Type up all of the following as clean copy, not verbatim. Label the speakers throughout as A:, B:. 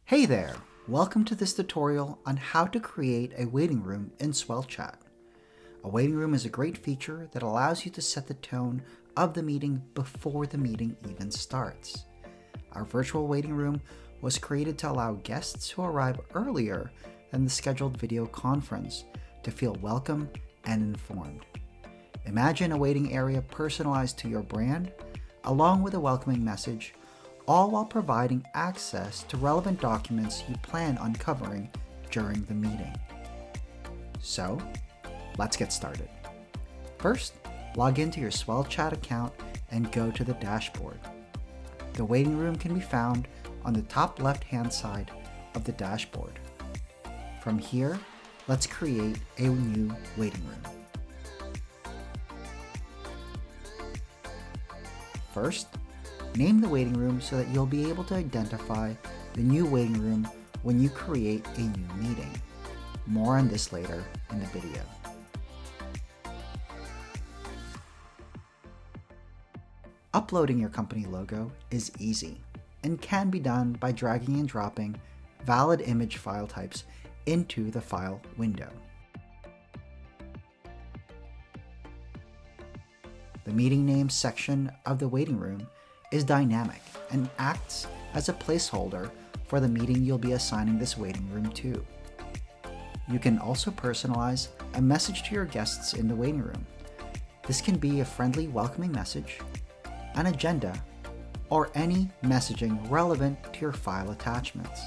A: Hey there! Welcome to this tutorial on how to create a waiting room in SwellChat. A waiting room is a great feature that allows you to set the tone of the meeting before the meeting even starts. Our virtual waiting room was created to allow guests who arrive earlier than the scheduled video conference to feel welcome and informed. Imagine a waiting area personalized to your brand, along with a welcoming message, all while providing access to relevant documents you plan on covering during the meeting. So, let's get started. First, log into your SwellChat account and go to the dashboard. The waiting room can be found on the top left-hand side of the dashboard. From here, let's create a new waiting room. First, name the waiting room so that you'll be able to identify the new waiting room when you create a new meeting. More on this later in the video. Uploading your company logo is easy and can be done by dragging and dropping valid image file types into the file window. The meeting names section of the waiting room is dynamic and acts as a placeholder for the meeting you'll be assigning this waiting room to. You can also personalize a message to your guests in the waiting room. This can be a friendly, welcoming message, an agenda, or any messaging relevant to your file attachments.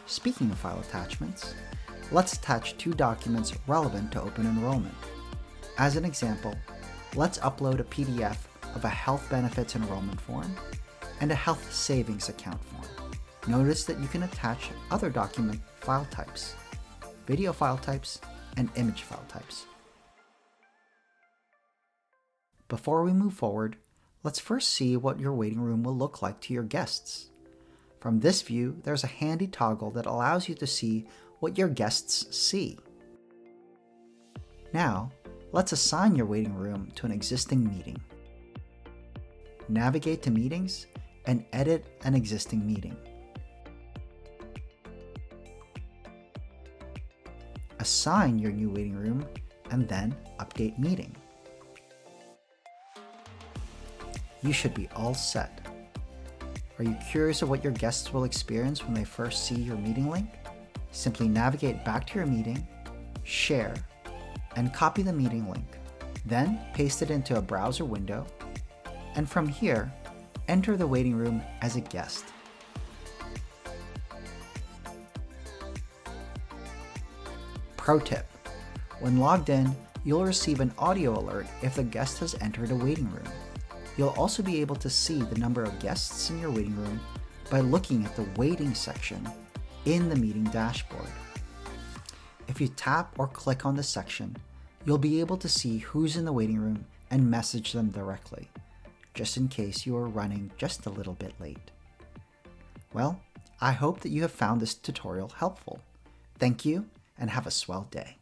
A: Speaking of file attachments, let's attach two documents relevant to open enrollment. As an example, let's upload a PDF of a health benefits enrollment form and a health savings account form. Notice that you can attach other document file types, video file types, and image file types. Before we move forward, let's first see what your waiting room will look like to your guests. From this view, there's a handy toggle that allows you to see what your guests see. Now, let's assign your waiting room to an existing meeting. Navigate to Meetings and edit an existing meeting. Assign your new waiting room and then update meeting. You should be all set. Are you curious of what your guests will experience when they first see your meeting link? Simply navigate back to your meeting, share, and copy the meeting link. Then paste it into a browser window, and from here, enter the waiting room as a guest. Pro tip: when logged in, you'll receive an audio alert if the guest has entered a waiting room. You'll also be able to see the number of guests in your waiting room by looking at the waiting section in the meeting dashboard. If you tap or click on this section, you'll be able to see who's in the waiting room and message them directly, just in case you are running just a little bit late. Well, I hope that you have found this tutorial helpful. Thank you and have a swell day.